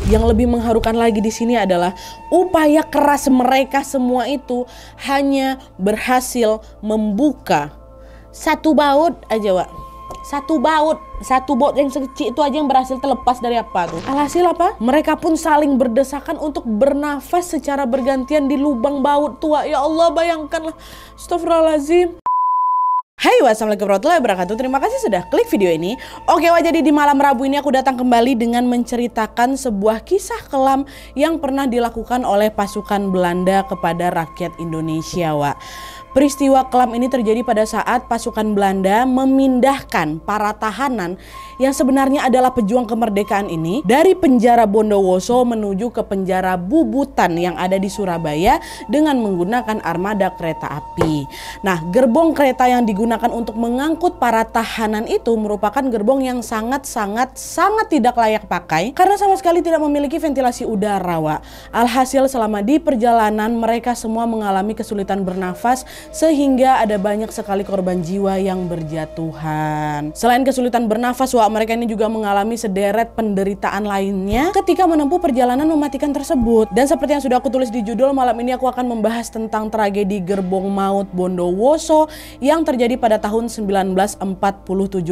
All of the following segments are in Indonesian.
Yang lebih mengharukan lagi di sini adalah upaya keras mereka semua itu hanya berhasil membuka satu baut aja, Wak. Satu baut yang sekecil itu aja yang berhasil terlepas dari apa tuh? Alhasil apa? Mereka pun saling berdesakan untuk bernafas secara bergantian di lubang baut tua. Ya Allah, bayangkanlah. Astagfirullahaladzim. Hai, wassalamualaikum warahmatullahi wabarakatuh. Terima kasih sudah klik video ini. Oke, Wak, jadi di malam Rabu ini aku datang kembali dengan menceritakan sebuah kisah kelam yang pernah dilakukan oleh pasukan Belanda kepada rakyat Indonesia, Wak. Peristiwa kelam ini terjadi pada saat pasukan Belanda memindahkan para tahanan yang sebenarnya adalah pejuang kemerdekaan ini dari penjara Bondowoso menuju ke penjara Bubutan yang ada di Surabaya dengan menggunakan armada kereta api. Nah, gerbong kereta yang digunakan untuk mengangkut para tahanan itu merupakan gerbong yang sangat tidak layak pakai karena sama sekali tidak memiliki ventilasi udara, Wak. Alhasil selama di perjalanan mereka semua mengalami kesulitan bernafas sehingga ada banyak sekali korban jiwa yang berjatuhan. Selain kesulitan bernafas, Wak, mereka ini juga mengalami sederet penderitaan lainnya ketika menempuh perjalanan mematikan tersebut. Dan seperti yang sudah aku tulis di judul, malam ini aku akan membahas tentang tragedi Gerbong Maut Bondowoso yang terjadi pada tahun 1947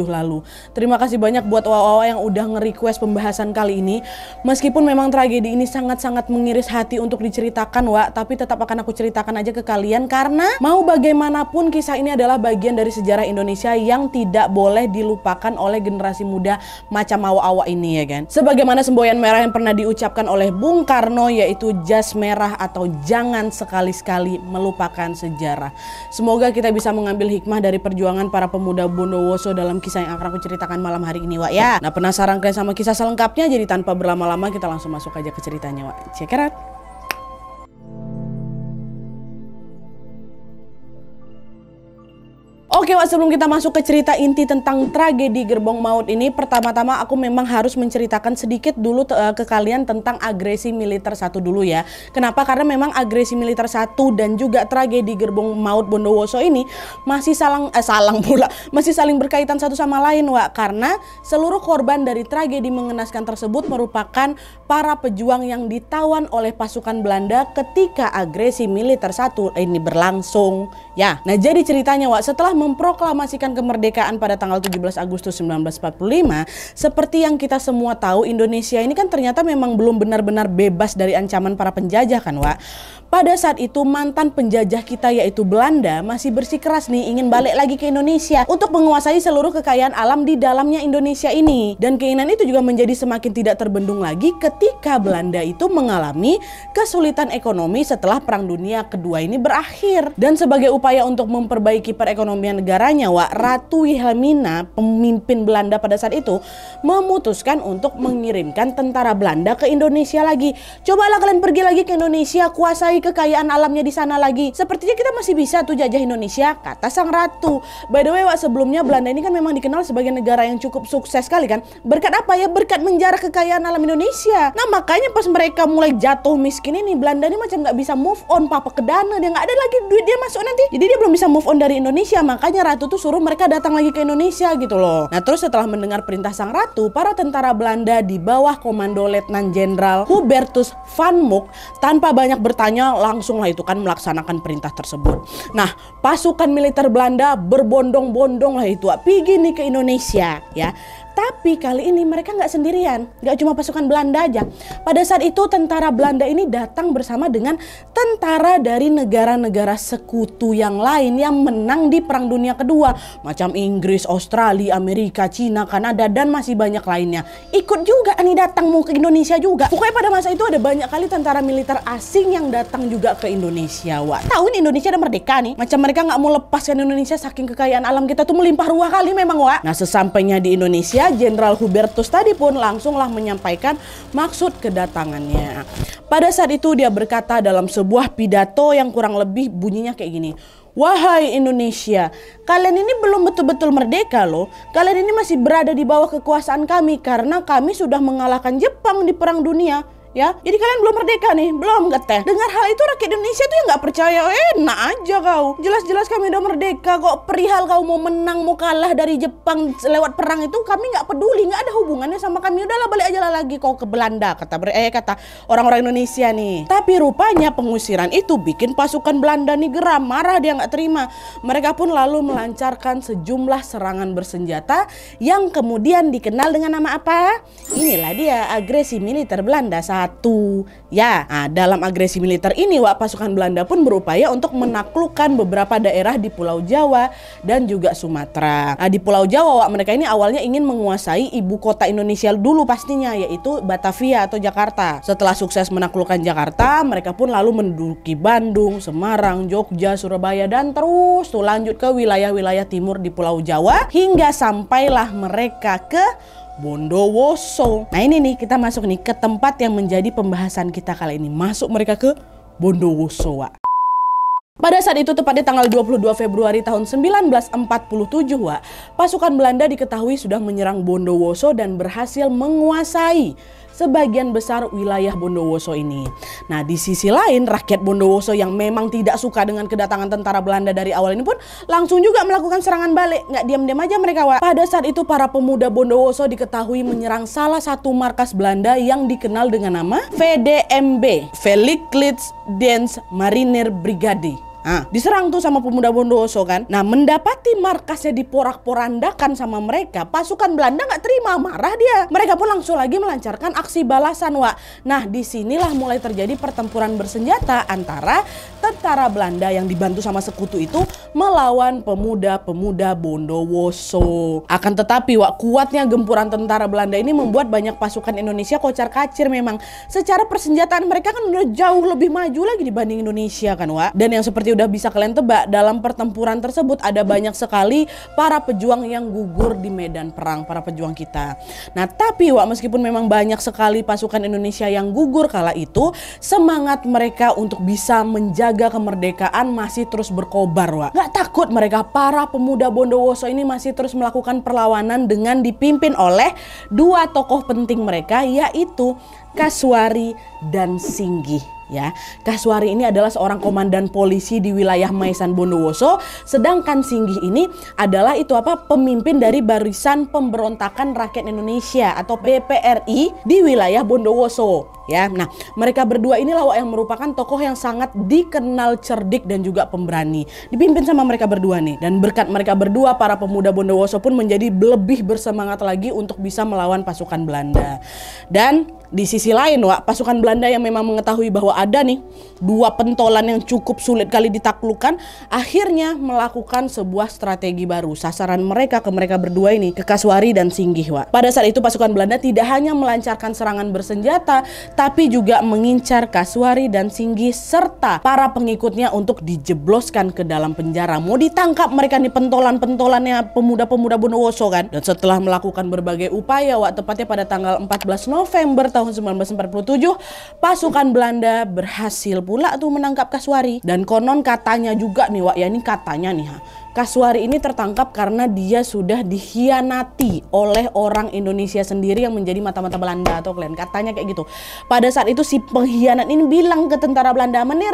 lalu. Terima kasih banyak buat Wawa yang udah nge-request pembahasan kali ini. Meskipun memang tragedi ini sangat mengiris hati untuk diceritakan, Wak, tapi tetap akan aku ceritakan aja ke kalian karena mau bagaimanapun kisah ini adalah bagian dari sejarah Indonesia yang tidak boleh dilupakan oleh generasi muda macam Awa-Awa ini, ya kan. Sebagaimana semboyan merah yang pernah diucapkan oleh Bung Karno, yaitu jas merah atau jangan sekali-sekali melupakan sejarah. Semoga kita bisa mengambil hikmah dari perjuangan para pemuda Bondowoso dalam kisah yang akan aku ceritakan malam hari ini, Wak, ya. Nah, penasaran kalian sama kisah selengkapnya? Jadi tanpa berlama-lama kita langsung masuk aja ke ceritanya, Wak. Check it out. Oke, Wak, sebelum kita masuk ke cerita inti tentang tragedi Gerbong Maut ini, pertama-tama aku memang harus menceritakan sedikit dulu ke kalian tentang agresi militer 1 dulu ya. Kenapa? Karena memang agresi militer 1 dan juga tragedi Gerbong Maut Bondowoso ini masih masih saling berkaitan satu sama lain, Wak. Karena seluruh korban dari tragedi mengenaskan tersebut merupakan para pejuang yang ditawan oleh pasukan Belanda ketika agresi militer 1 ini berlangsung. Ya, nah jadi ceritanya, Wak, setelah memproklamasikan kemerdekaan pada tanggal 17 Agustus 1945, seperti yang kita semua tahu, Indonesia ini kan ternyata memang belum benar-benar bebas dari ancaman para penjajah kan, Wak. Pada saat itu mantan penjajah kita yaitu Belanda masih bersikeras nih ingin balik lagi ke Indonesia untuk menguasai seluruh kekayaan alam di dalamnya Indonesia ini. Dan keinginan itu juga menjadi semakin tidak terbendung lagi ketika Belanda itu mengalami kesulitan ekonomi setelah Perang Dunia Kedua ini berakhir. Dan sebagai upaya untuk memperbaiki perekonomian negaranya, Wak, Ratu Wilhelmina, pemimpin Belanda pada saat itu, memutuskan untuk mengirimkan tentara Belanda ke Indonesia lagi. Cobalah kalian pergi lagi ke Indonesia, kuasai kekayaan alamnya di sana lagi. Sepertinya kita masih bisa tuh jajah Indonesia, kata sang ratu. By the way, Wak, sebelumnya Belanda ini kan memang dikenal sebagai negara yang cukup sukses sekali kan. Berkat apa ya? Berkat menjarah kekayaan alam Indonesia. Nah, makanya pas mereka mulai jatuh miskin ini, Belanda ini macam nggak bisa move on, papa ke dana, dia nggak ada lagi duit dia masuk nanti. Jadi dia belum bisa move on dari Indonesia. Makanya ratu tuh suruh mereka datang lagi ke Indonesia gitu loh. Nah, terus setelah mendengar perintah sang ratu, para tentara Belanda di bawah komando Letnan Jenderal Hubertus van Mook tanpa banyak bertanya langsunglah itu kan melaksanakan perintah tersebut. Nah, pasukan militer Belanda berbondong-bondong lah itu pergi nih ke Indonesia ya. Tapi kali ini mereka nggak sendirian, nggak cuma pasukan Belanda aja. Pada saat itu tentara Belanda ini datang bersama dengan tentara dari negara-negara sekutu yang lain yang menang di Perang Dunia Kedua, macam Inggris, Australia, Amerika, Cina, Kanada, dan masih banyak lainnya. Ikut juga nih datang mau ke Indonesia juga. Pokoknya pada masa itu ada banyak kali tentara militer asing yang datang juga ke Indonesia, Wak. Tahu nih Indonesia udah merdeka nih, macam mereka nggak mau lepaskan Indonesia saking kekayaan alam kita tuh melimpah ruah kali memang, Wak. Nah, sesampainya di Indonesia, Jenderal Hubertus tadi pun langsunglah menyampaikan maksud kedatangannya. Pada saat itu dia berkata dalam sebuah pidato yang kurang lebih bunyinya kayak gini. Wahai Indonesia, kalian ini belum betul-betul merdeka loh. Kalian ini masih berada di bawah kekuasaan kami karena kami sudah mengalahkan Jepang di Perang Dunia. Ya, jadi kalian belum merdeka nih, belum katanya. Dengar hal itu rakyat Indonesia tuh yang nggak percaya. Enak aja kau. Jelas-jelas kami udah merdeka kok. Perihal kau mau menang mau kalah dari Jepang lewat perang itu kami nggak peduli, nggak ada hubungannya sama kami. Udahlah balik aja lagi kau ke Belanda kata orang-orang Indonesia nih. Tapi rupanya pengusiran itu bikin pasukan Belanda nih geram, marah, dia nggak terima. Mereka pun lalu melancarkan sejumlah serangan bersenjata yang kemudian dikenal dengan nama apa? Inilah dia agresi militer Belanda 1. Ya, dalam agresi militer ini pasukan Belanda pun berupaya untuk menaklukkan beberapa daerah di Pulau Jawa dan juga Sumatera. Di Pulau Jawa mereka ini awalnya ingin menguasai ibu kota Indonesia dulu pastinya, yaitu Batavia atau Jakarta. Setelah sukses menaklukkan Jakarta, mereka pun lalu menduduki Bandung, Semarang, Jogja, Surabaya, dan terus lanjut ke wilayah-wilayah timur di Pulau Jawa hingga sampailah mereka ke Bondowoso. Nah ini nih kita masuk nih ke tempat yang menjadi pembahasan kita kali ini. Masuk mereka ke Bondowoso. Pada saat itu tepatnya tanggal 22 Februari tahun 1947 pasukan Belanda diketahui sudah menyerang Bondowoso dan berhasil menguasai sebagian besar wilayah Bondowoso ini. Nah di sisi lain rakyat Bondowoso yang memang tidak suka dengan kedatangan tentara Belanda dari awal ini pun langsung juga melakukan serangan balik. Nggak diam-diam aja mereka. Pada saat itu para pemuda Bondowoso diketahui menyerang salah satu markas Belanda yang dikenal dengan nama VDMB, Veiligheidsdienst Marinier Brigade. Diserang tuh sama pemuda Bondowoso kan. Nah mendapati markasnya diporak-porandakan sama mereka, pasukan Belanda nggak terima, marah dia. Mereka pun langsung lagi melancarkan aksi balasan Nah disinilah mulai terjadi pertempuran bersenjata antara tentara Belanda yang dibantu sama sekutu itu melawan pemuda-pemuda Bondowoso. Akan tetapi kuatnya gempuran tentara Belanda ini membuat banyak pasukan Indonesia kocar kacir memang. Secara persenjataan mereka kan udah jauh lebih maju lagi dibanding Indonesia kan Dan yang seperti udah bisa kalian tebak, dalam pertempuran tersebut ada banyak sekali para pejuang yang gugur di medan perang, para pejuang kita. Nah tapi meskipun memang banyak sekali pasukan Indonesia yang gugur kala itu, semangat mereka untuk bisa menjaga kemerdekaan masih terus berkobar Gak takut mereka, para pemuda Bondowoso ini masih terus melakukan perlawanan dengan dipimpin oleh dua tokoh penting mereka, yaitu Kasuari dan Singgih. Ya, Kasuari ini adalah seorang komandan polisi di wilayah Maesan Bondowoso, sedangkan Singgih ini adalah pemimpin dari Barisan Pemberontakan Rakyat Indonesia atau BPRI di wilayah Bondowoso. Ya, nah mereka berdua inilah yang merupakan tokoh yang sangat dikenal cerdik dan juga pemberani. Dipimpin sama mereka berdua nih, dan berkat mereka berdua para pemuda Bondowoso pun menjadi lebih bersemangat lagi untuk bisa melawan pasukan Belanda. Dan di sisi lain pasukan Belanda yang memang mengetahui bahwa ada nih dua pentolan yang cukup sulit kali ditaklukkan, akhirnya melakukan sebuah strategi baru. Sasaran mereka ke mereka berdua ini, ke Kasuari dan Singgih. Pada saat itu pasukan Belanda tidak hanya melancarkan serangan bersenjata, tapi juga mengincar Kasuari dan Singgih serta para pengikutnya untuk dijebloskan ke dalam penjara. Mau ditangkap mereka nih pentolan-pentolannya pemuda-pemuda Bondowoso kan. Dan setelah melakukan berbagai upaya tepatnya pada tanggal 14 November tahun 1947 pasukan Belanda berhasil pula tuh menangkap Kasuari. Dan konon katanya juga nih ini katanya nih Kasuari ini tertangkap karena dia sudah dikhianati oleh orang Indonesia sendiri yang menjadi mata-mata Belanda atau kalian katanya kayak gitu. Pada saat itu si pengkhianat ini bilang ke tentara Belanda, menir,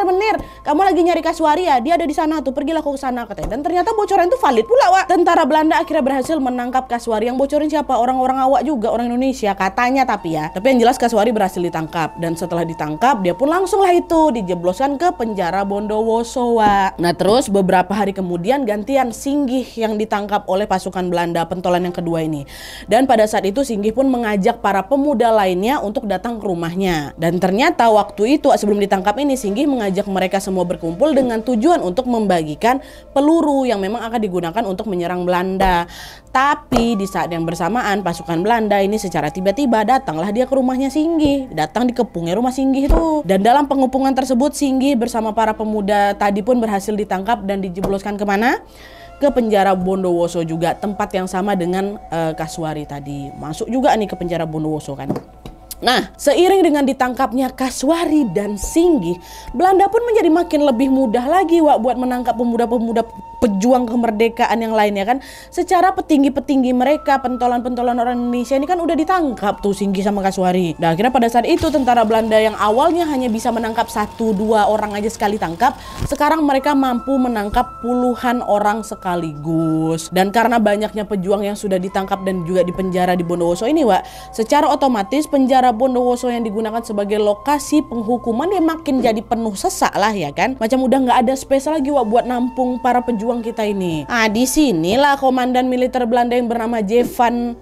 kamu lagi nyari Kasuari ya, dia ada di sana tuh, pergilah ke sana katanya. Dan ternyata bocoran itu valid pula Tentara Belanda akhirnya berhasil menangkap Kasuari. Yang bocorin siapa? Orang-orang awak juga, orang Indonesia katanya tapi yang jelas Kasuari berhasil ditangkap. Dan setelah ditangkap dia pun langsung itu dijebloskan ke penjara Bondowoso. Nah terus beberapa hari kemudian ganti Singgih yang ditangkap oleh pasukan Belanda, pentolan yang kedua ini. Dan pada saat itu Singgih pun mengajak para pemuda lainnya untuk datang ke rumahnya. Dan ternyata waktu itu sebelum ditangkap ini Singgih mengajak mereka semua berkumpul dengan tujuan untuk membagikan peluru yang memang akan digunakan untuk menyerang Belanda. Tapi di saat yang bersamaan pasukan Belanda ini secara tiba-tiba datanglah dia ke rumahnya Singgih, datang dikepungnya rumah Singgih itu. Dan dalam pengepungan tersebut Singgih bersama para pemuda tadi pun berhasil ditangkap dan dijebloskan kemana? Ke penjara Bondowoso juga, tempat yang sama dengan Kasuari tadi. Masuk juga nih ke penjara Bondowoso kan. Nah, seiring dengan ditangkapnya Kasuari dan Singgih, Belanda pun menjadi makin lebih mudah lagi buat menangkap pemuda-pemuda pejuang kemerdekaan yang lainnya kan, secara petinggi-petinggi mereka, pentolan-pentolan orang Indonesia ini kan udah ditangkap tuh Singgi sama Kasuari. Nah akhirnya pada saat itu tentara Belanda yang awalnya hanya bisa menangkap 1-2 orang aja sekali tangkap, sekarang mereka mampu menangkap puluhan orang sekaligus. Dan karena banyaknya pejuang yang sudah ditangkap dan juga dipenjara di Bondowoso ini, Wak, secara otomatis penjara Bondowoso yang digunakan sebagai lokasi penghukuman ya makin jadi penuh sesak lah ya kan. Macam udah nggak ada space lagi, Wak, buat nampung para pejuang kita ini. Ah, di sinilah komandan militer Belanda yang bernama Van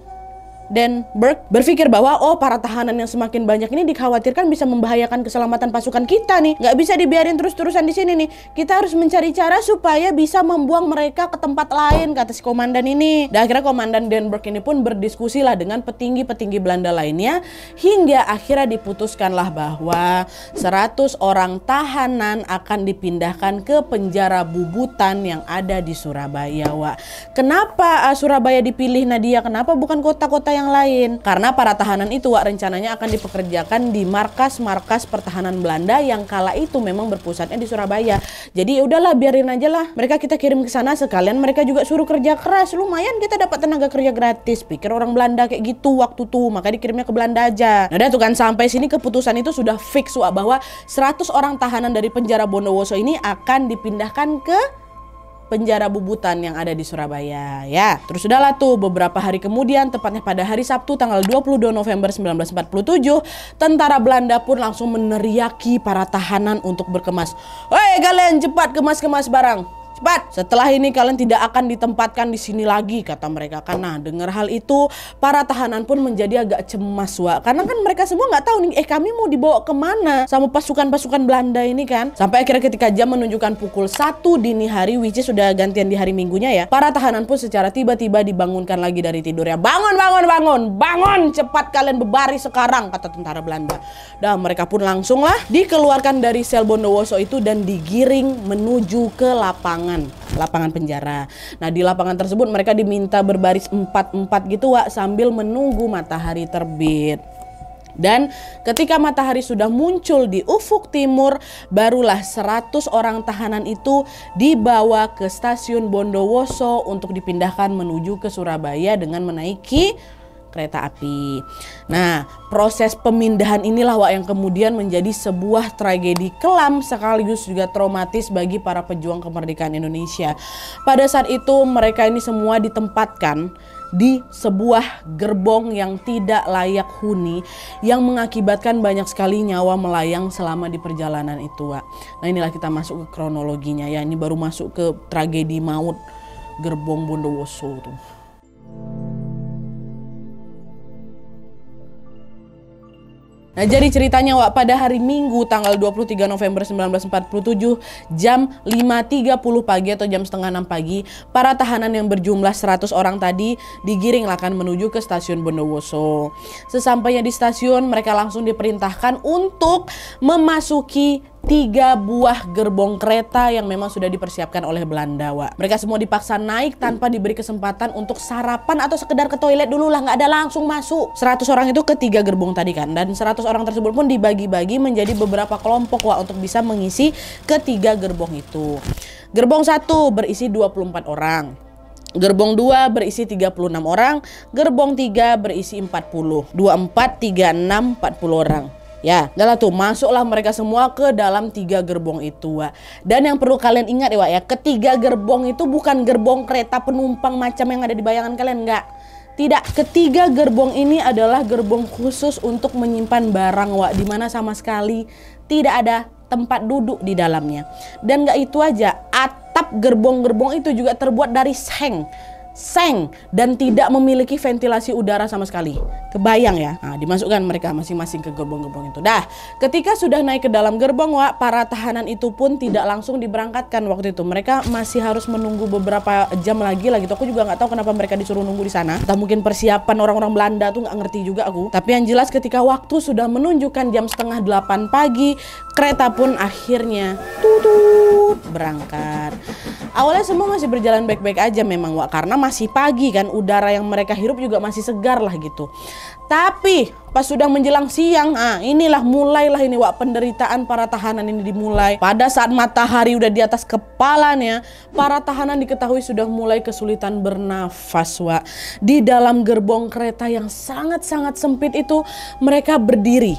den Berg berpikir bahwa para tahanan yang semakin banyak ini dikhawatirkan bisa membahayakan keselamatan pasukan kita nih. Nggak bisa dibiarin terus-terusan di sini nih. Kita harus mencari cara supaya bisa membuang mereka ke tempat lain, kata si komandan ini. Dan akhirnya komandan den Berg ini pun berdiskusi lah dengan petinggi-petinggi Belanda lainnya, hingga akhirnya diputuskanlah bahwa 100 orang tahanan akan dipindahkan ke penjara Bubutan yang ada di Surabaya, Wak. Kenapa Surabaya dipilih, Nadia? Kenapa bukan kota-kota yang lain? Karena para tahanan itu, Wak, rencananya akan dipekerjakan di markas-markas pertahanan Belanda yang kala itu memang berpusatnya di Surabaya. Jadi ya udahlah, biarin aja lah. Mereka kita kirim ke sana, sekalian mereka juga suruh kerja keras. Lumayan kita dapat tenaga kerja gratis. Pikir orang Belanda kayak gitu waktu tuh, maka dikirimnya ke Belanda aja. Nah udah tuh kan, sampai sini keputusan itu sudah fix, Wak, bahwa 100 orang tahanan dari penjara Bondowoso ini akan dipindahkan ke penjara Bubutan yang ada di Surabaya ya. Terus udahlah tuh, beberapa hari kemudian, tepatnya pada hari Sabtu tanggal 22 November 1947, tentara Belanda pun langsung meneriaki para tahanan untuk berkemas. "Hei kalian, cepat kemas-kemas barang. Cepat, setelah ini kalian tidak akan ditempatkan di sini lagi," kata mereka. Karena dengar hal itu, para tahanan pun menjadi agak cemas, Wak. Karena kan mereka semua nggak tahu nih, kami mau dibawa kemana sama pasukan-pasukan Belanda ini kan. Sampai akhirnya ketika jam menunjukkan pukul 1 dini hari, which is sudah gantian di hari Minggunya ya, para tahanan pun secara tiba-tiba dibangunkan lagi dari tidurnya. "Bangun, bangun, bangun, bangun, cepat kalian berbaris sekarang," kata tentara Belanda. Dan mereka pun langsunglah dikeluarkan dari sel Bondowoso itu dan digiring menuju ke lapangan penjara. Nah di lapangan tersebut mereka diminta berbaris 4-4 gitu, Wak, sambil menunggu matahari terbit. Dan ketika matahari sudah muncul di ufuk timur, barulah 100 orang tahanan itu dibawa ke stasiun Bondowoso untuk dipindahkan menuju ke Surabaya dengan menaiki kereta api. Nah, proses pemindahan inilah, Wak, yang kemudian menjadi sebuah tragedi kelam sekaligus juga traumatis bagi para pejuang kemerdekaan Indonesia. Pada saat itu mereka ini semua ditempatkan di sebuah gerbong yang tidak layak huni, yang mengakibatkan banyak sekali nyawa melayang selama di perjalanan itu, Wak. Nah inilah kita masuk ke kronologinya ya. Ini baru masuk ke tragedi maut gerbong Bondowoso tuh. Nah jadi ceritanya, Wak, pada hari Minggu tanggal 23 November 1947 jam 5.30 pagi atau jam setengah 6 pagi, para tahanan yang berjumlah 100 orang tadi digiringkan menuju ke stasiun Bondowoso. Sesampainya di stasiun, mereka langsung diperintahkan untuk memasuki 3 buah gerbong kereta yang memang sudah dipersiapkan oleh Belanda, Wak. Mereka semua dipaksa naik tanpa diberi kesempatan untuk sarapan atau sekedar ke toilet dulu lah, nggak ada, langsung masuk. 100 orang itu ke 3 gerbong tadi kan, dan 100 orang tersebut pun dibagi-bagi menjadi beberapa kelompok, Wak, untuk bisa mengisi ke 3 gerbong itu. Gerbong 1 berisi 24 orang. Gerbong 2 berisi 36 orang. Gerbong 3 berisi 40. 24, 36, 40 orang. Ya, adalah tuh, masuklah mereka semua ke dalam 3 gerbong itu, Wak. Dan yang perlu kalian ingat ya, Wak, ya, ketiga gerbong itu bukan gerbong kereta penumpang macam yang ada di bayangan kalian, enggak. Tidak, ketiga gerbong ini adalah gerbong khusus untuk menyimpan barang, Wak, dimana sama sekali tidak ada tempat duduk di dalamnya. Dan enggak itu aja, atap gerbong-gerbong itu juga terbuat dari seng dan tidak memiliki ventilasi udara sama sekali. Kebayang ya? Nah, dimasukkan mereka masing-masing ke gerbong-gerbong itu. Dah, ketika sudah naik ke dalam gerbong, Wak, para tahanan itu pun tidak langsung diberangkatkan waktu itu. Mereka masih harus menunggu beberapa jam lagi gitu. Aku juga nggak tahu kenapa mereka disuruh nunggu di sana. Entah mungkin persiapan orang-orang Belanda tuh, nggak ngerti juga aku. Tapi yang jelas ketika waktu sudah menunjukkan jam setengah 8 pagi, kereta pun akhirnya tutut berangkat. Awalnya semua masih berjalan baik-baik aja memang Wak, karena masih pagi kan, udara yang mereka hirup juga masih segar lah gitu. Tapi pas sudah menjelang siang, inilah mulailah ini Wak, penderitaan para tahanan ini dimulai. Pada saat matahari udah di atas kepalanya, para tahanan diketahui sudah mulai kesulitan bernafas Wak. Di dalam gerbong kereta yang sangat-sangat sempit itu, mereka berdiri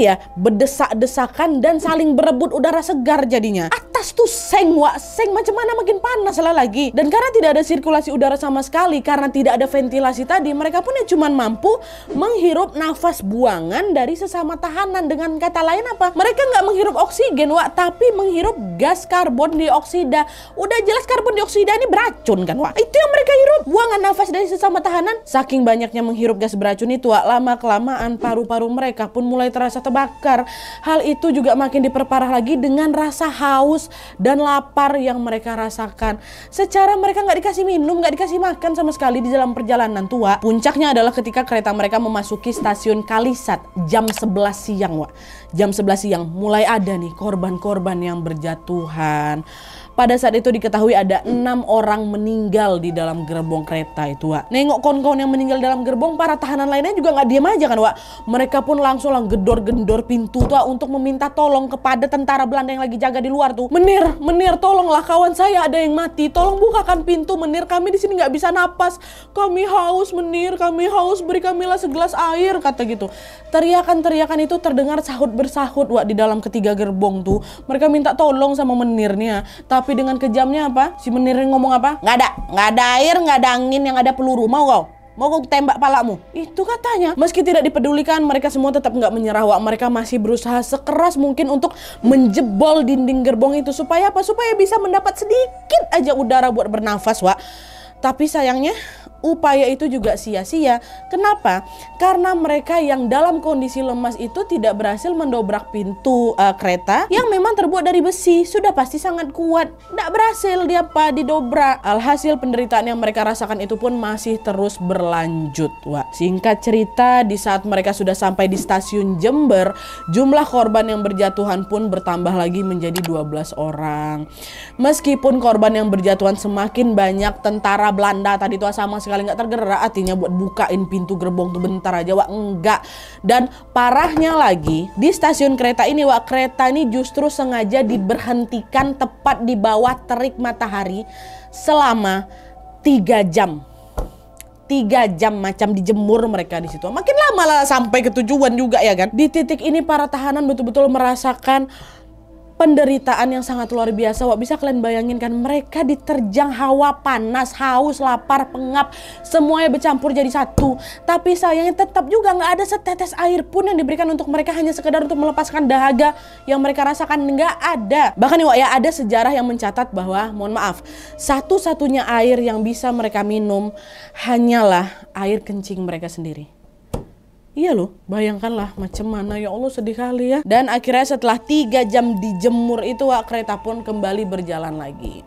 ya, berdesak-desakan dan saling berebut udara segar jadinya. Atas tuh seng Wak, seng macam mana makin panas lah lagi. Dan karena tidak ada sirkulasi udara sama sekali, karena tidak ada ventilasi tadi, mereka pun ya cuma mampu menghirup nafas buangan dari sesama tahanan. Dengan kata lain apa? Mereka nggak menghirup oksigen Wak, tapi menghirup gas karbon dioksida. Udah jelas karbon dioksida ini beracun kan Wak. Itu yang mereka hirup, buangan nafas dari sesama tahanan. Saking banyaknya menghirup gas beracun itu Wak, lama-kelamaan paru-paru mereka pun mulai terasa terbakar. Hal itu juga makin diperparah lagi dengan rasa haus dan lapar yang mereka rasakan. Secara mereka nggak dikasih minum, nggak dikasih makan sama sekali di dalam perjalanan tua. Puncaknya adalah ketika kereta mereka memasuki stasiun Kalisat jam 11 siang Wak. Jam 11 siang mulai ada nih korban-korban yang berjatuhan. Pada saat itu diketahui ada 6 orang meninggal di dalam gerbong kereta itu Wak. Nengok kawan-kawan yang meninggal dalam gerbong, para tahanan lainnya juga nggak diam aja kan Wak. Mereka pun langsung gedor-gedor pintu tuh Wak, untuk meminta tolong kepada tentara Belanda yang lagi jaga di luar tuh. Menir, tolonglah kawan saya ada yang mati. Tolong bukakan pintu Menir, kami di sini nggak bisa napas. Kami haus Menir, kami haus, beri kamilah segelas air, kata gitu. Teriakan-teriakan itu terdengar sahut bersahut Wak di dalam ketiga gerbong tuh. Mereka minta tolong sama Menirnya. Tapi dengan kejamnya apa? Si Menir ngomong apa? Nggak ada air, nggak ada angin, yang ada peluru. Mau kau? Mau gue tembak palamu? Itu katanya. Meski tidak dipedulikan, mereka semua tetap nggak menyerah Wak. Mereka masih berusaha sekeras mungkin untuk menjebol dinding gerbong itu. Supaya apa? Supaya bisa mendapat sedikit aja udara buat bernafas Wak. Tapi sayangnya upaya itu juga sia-sia. Kenapa? Karena mereka yang dalam kondisi lemas itu tidak berhasil mendobrak pintu kereta yang memang terbuat dari besi. Sudah pasti sangat kuat. Tidak berhasil didobrak. Alhasil penderitaan yang mereka rasakan itu pun masih terus berlanjut Wak. Singkat cerita, di saat mereka sudah sampai di stasiun Jember, jumlah korban yang berjatuhan pun bertambah lagi menjadi 12 orang. Meskipun korban yang berjatuhan semakin banyak, tentara Belanda tadi tuh sama sekali nggak tergerak hatinya buat bukain pintu gerbong tuh bentar aja Wak, enggak. Dan parahnya lagi, di stasiun kereta ini Wak, kereta ini justru sengaja diberhentikan tepat di bawah terik matahari selama 3 jam. 3 jam macam dijemur mereka di situ. Makin lama lah sampai ke tujuan juga ya kan. Di titik ini para tahanan betul-betul merasakan penderitaan yang sangat luar biasa Wak. Bisa kalian bayangin kan, mereka diterjang hawa panas, haus, lapar, pengap, semuanya bercampur jadi satu. Tapi sayangnya tetap juga nggak ada setetes air pun yang diberikan untuk mereka, hanya sekedar untuk melepaskan dahaga yang mereka rasakan. Nggak ada. Bahkan nih Wak ya, ada sejarah yang mencatat bahwa, mohon maaf, satu-satunya air yang bisa mereka minum hanyalah air kencing mereka sendiri. Iya loh, bayangkanlah macam mana, ya Allah sedih kali ya. Dan akhirnya setelah 3 jam dijemur itu Wak, kereta pun kembali berjalan lagi.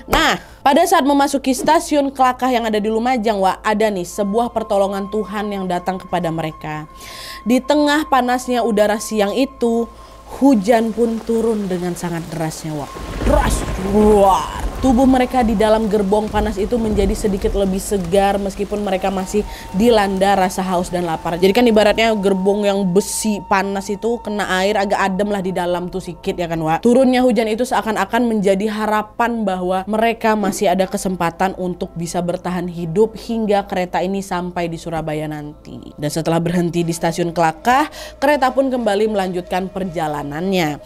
Nah, pada saat memasuki stasiun Klakah yang ada di Lumajang Wak, ada nih sebuah pertolongan Tuhan yang datang kepada mereka. Di tengah panasnya udara siang itu, hujan pun turun dengan sangat derasnya Wak. Deras, wah. Tubuh mereka di dalam gerbong panas itu menjadi sedikit lebih segar meskipun mereka masih dilanda rasa haus dan lapar. Jadi kan ibaratnya gerbong yang besi panas itu kena air agak adem lah di dalam tuh sedikit ya kan Wak. Turunnya hujan itu seakan-akan menjadi harapan bahwa mereka masih ada kesempatan untuk bisa bertahan hidup hingga kereta ini sampai di Surabaya nanti. Dan setelah berhenti di stasiun Klakah, kereta pun kembali melanjutkan perjalanannya.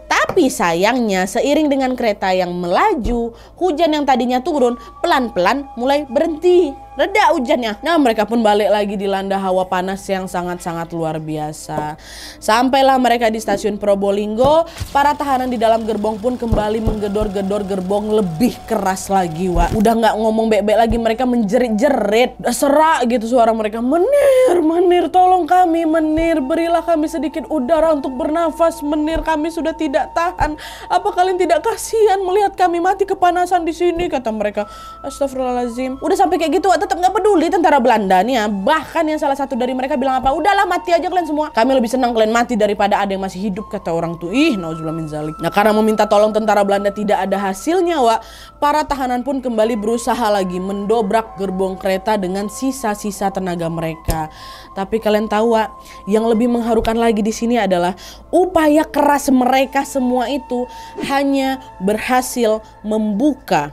Tapi sayangnya seiring dengan kereta yang melaju, hujan yang tadinya turun pelan-pelan mulai berhenti. Reda hujannya. Nah, mereka pun balik lagi dilanda hawa panas yang sangat-sangat luar biasa. Sampailah mereka di stasiun Probolinggo. Para tahanan di dalam gerbong pun kembali menggedor-gedor gerbong lebih keras lagi Wak. Udah nggak ngomong bek-bek lagi, mereka menjerit-jerit. Udah serak gitu suara mereka. Menir, tolong kami Menir. Berilah kami sedikit udara untuk bernafas Menir. Kami sudah tidak tahan. Apa kalian tidak kasihan melihat kami mati kepanasan di sini? Kata mereka. Astagfirullahaladzim. Udah sampai kayak gitu Wak, Wak tetap nggak peduli tentara Belanda nih ya. Bahkan yang salah satu dari mereka bilang apa, udahlah mati aja kalian semua. Kami lebih senang kalian mati daripada ada yang masih hidup, kata orang tuh. Ih, nauzubillah min zalik. Nah, karena meminta tolong tentara Belanda tidak ada hasilnya, Wak, para tahanan pun kembali berusaha lagi mendobrak gerbong kereta dengan sisa-sisa tenaga mereka. Tapi kalian tahu, Wak, yang lebih mengharukan lagi di sini adalah upaya keras mereka semua itu hanya berhasil membuka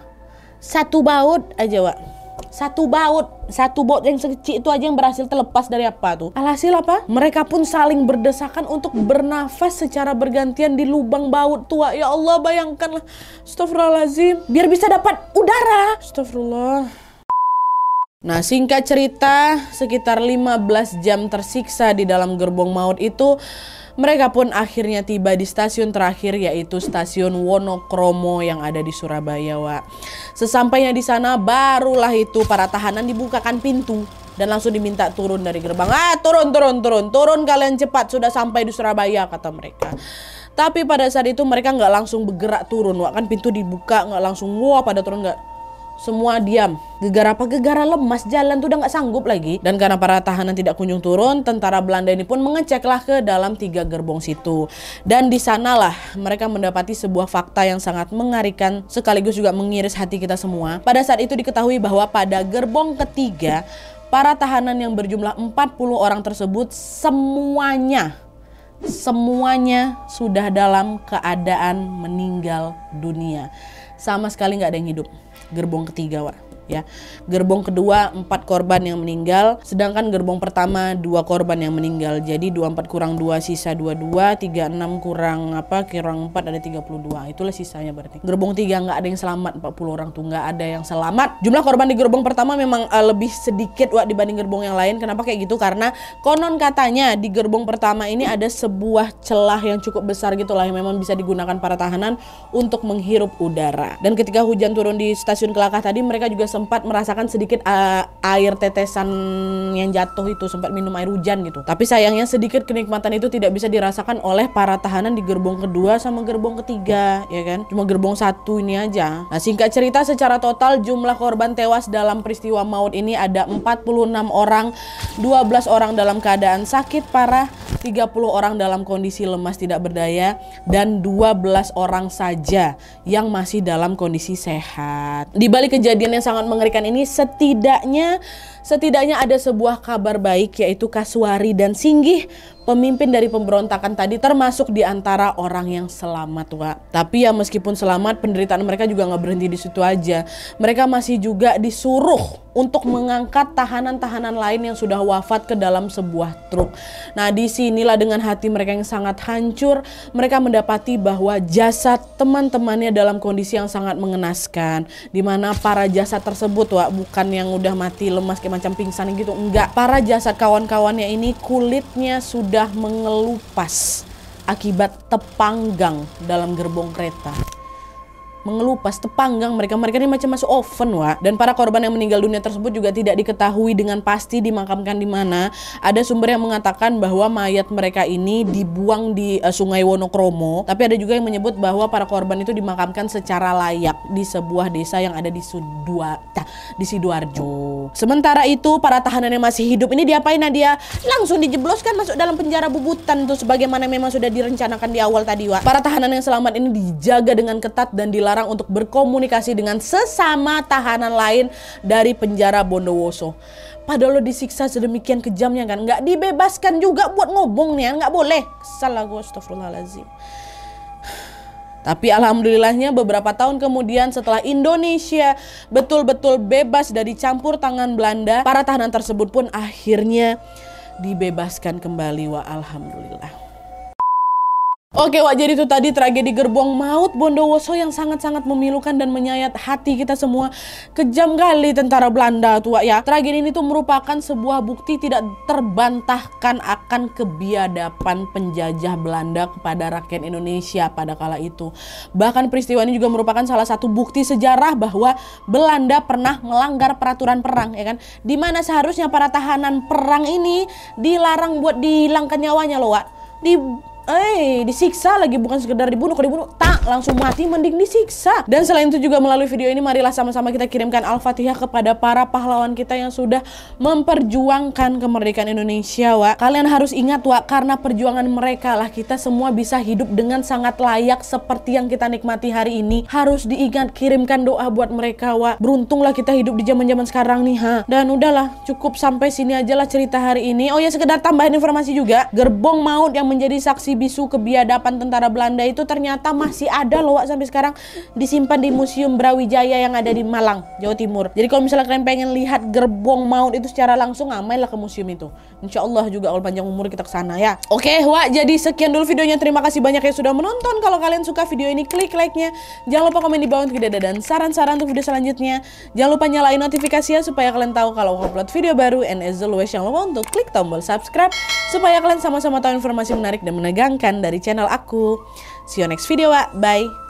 satu baut aja, Wak. Satu baut yang sekecil itu aja yang berhasil terlepas dari apa tuh. Alhasil apa? Mereka pun saling berdesakan untuk bernafas secara bergantian di lubang baut tua. Ya Allah, bayangkanlah. Astagfirullahaladzim. Biar bisa dapat udara. Astagfirullah. Nah, singkat cerita, sekitar 15 jam tersiksa di dalam gerbong maut itu, mereka pun akhirnya tiba di stasiun terakhir, yaitu stasiun Wonokromo yang ada di Surabaya, Wak. Sesampainya di sana, barulah itu para tahanan dibukakan pintu dan langsung diminta turun dari gerbang. Turun kalian cepat, sudah sampai di Surabaya, kata mereka. Tapi pada saat itu mereka nggak langsung bergerak turun, Wak. Kan pintu dibuka, nggak langsung wah pada turun, nggak. Semua diam. Gegara apa? Gegara lemas, jalan tuh udah nggak sanggup lagi. Dan karena para tahanan tidak kunjung turun, tentara Belanda ini pun mengeceklah ke dalam 3 gerbong situ. Dan di sanalah mereka mendapati sebuah fakta yang sangat mengerikan sekaligus juga mengiris hati kita semua. Pada saat itu diketahui bahwa pada gerbong ketiga, para tahanan yang berjumlah 40 orang tersebut semuanya sudah dalam keadaan meninggal dunia. Sama sekali nggak ada yang hidup. Gerbong ketiga, Wak, ya. Gerbong kedua 4 korban yang meninggal, sedangkan gerbong pertama 2 korban yang meninggal. Jadi 24 kurang 2 sisa 22, 36 kurang 4 ada 32. Itulah sisanya berarti. Gerbong 3 nggak ada yang selamat, 40 orang tuh nggak ada yang selamat. Jumlah korban di gerbong pertama memang lebih sedikit, Wak, dibanding gerbong yang lain. Kenapa kayak gitu? Karena konon katanya di gerbong pertama ini ada sebuah celah yang cukup besar gitulah yang memang bisa digunakan para tahanan untuk menghirup udara. Dan ketika hujan turun di stasiun Kelakah tadi, mereka juga sempat merasakan sedikit air tetesan yang jatuh itu, sempat minum air hujan gitu. Tapi sayangnya sedikit kenikmatan itu tidak bisa dirasakan oleh para tahanan di gerbong kedua sama gerbong ketiga, ya kan? Cuma gerbong 1 ini aja. Nah, singkat cerita, secara total jumlah korban tewas dalam peristiwa maut ini ada 46 orang, 12 orang dalam keadaan sakit parah, 30 orang dalam kondisi lemas tidak berdaya, dan 12 orang saja yang masih dalam kondisi sehat. Di balik kejadian yang sangat mengerikan ini, setidaknya ada sebuah kabar baik, yaitu Kasuari dan Singgih, pemimpin dari pemberontakan tadi, termasuk di antara orang yang selamat, Wak. Tapi ya meskipun selamat, penderitaan mereka juga nggak berhenti di situ aja. Mereka masih juga disuruh untuk mengangkat tahanan-tahanan lain yang sudah wafat ke dalam sebuah truk. Nah, disinilah dengan hati mereka yang sangat hancur, mereka mendapati bahwa jasad teman-temannya dalam kondisi yang sangat mengenaskan. Dimana para jasad tersebut, Wak, bukan yang udah mati lemas kayak macam pingsan gitu, enggak. Para jasad kawan-kawannya ini kulitnya sudah mengelupas akibat tepanggang dalam gerbong kereta. Mengelupas, tepanggang, mereka ini macam masuk oven, Wak. Dan para korban yang meninggal dunia tersebut juga tidak diketahui dengan pasti dimakamkan di mana. Ada sumber yang mengatakan bahwa mayat mereka ini dibuang di Sungai Wonokromo, tapi ada juga yang menyebut bahwa para korban itu dimakamkan secara layak di sebuah desa yang ada di Sidoarjo. Sementara itu, para tahanan yang masih hidup ini diapain, Nadia? Langsung dijebloskan masuk dalam penjara Bubutan tuh, sebagaimana memang sudah direncanakan di awal tadi, Wak. Para tahanan yang selamat ini dijaga dengan ketat dan dilarang untuk berkomunikasi dengan sesama tahanan lain dari penjara Bondowoso. Padahal lo disiksa sedemikian kejamnya kan, nggak dibebaskan juga buat ngomong nih, nggak boleh. Salah gue, astagfirullahaladzim. Tapi alhamdulillahnya beberapa tahun kemudian, setelah Indonesia betul-betul bebas dari campur tangan Belanda, para tahanan tersebut pun akhirnya dibebaskan kembali, Wak, alhamdulillah. Oke, Wak, jadi itu tadi tragedi gerbong maut Bondowoso yang sangat-sangat memilukan dan menyayat hati kita semua. Kejam kali tentara Belanda tuh, Wak, ya. Tragedi ini tuh merupakan sebuah bukti tidak terbantahkan akan kebiadaban penjajah Belanda kepada rakyat Indonesia pada kala itu. Bahkan peristiwa ini juga merupakan salah satu bukti sejarah bahwa Belanda pernah melanggar peraturan perang, ya kan. Dimana seharusnya para tahanan perang ini dilarang buat dihilangkan nyawanya loh, Wak. disiksa lagi, bukan sekedar dibunuh. Kalau dibunuh tak langsung mati, mending disiksa. Dan selain itu juga melalui video ini marilah sama-sama kita kirimkan Al-Fatihah kepada para pahlawan kita yang sudah memperjuangkan kemerdekaan Indonesia, Wak. Kalian harus ingat, Wak, karena perjuangan mereka lah kita semua bisa hidup dengan sangat layak seperti yang kita nikmati hari ini. Harus diingat, kirimkan doa buat mereka, Wak. Beruntunglah kita hidup di zaman-zaman sekarang nih, ha. Dan udahlah, cukup sampai sini aja lah cerita hari ini. Oh ya, sekedar tambahin informasi juga, gerbong maut yang menjadi saksi bisu kebiadaban tentara Belanda itu ternyata masih ada loh, Wak, sampai sekarang disimpan di Museum Brawijaya yang ada di Malang, Jawa Timur. Jadi kalau misalnya kalian pengen lihat gerbong maut itu secara langsung, mainlah ke museum itu. Insya Allah juga Allah panjang umur kita ke sana ya. Oke, Wak, jadi sekian dulu videonya. Terima kasih banyak yang sudah menonton. Kalau kalian suka video ini, klik like-nya. Jangan lupa komen di bawah untuk ide dan saran-saran untuk video selanjutnya. Jangan lupa nyalain notifikasinya supaya kalian tahu kalau aku upload video baru. And as always, jangan lupa untuk klik tombol subscribe supaya kalian sama-sama tahu informasi menarik dan menegangkan dari channel aku. See you next video, Wak. Bye.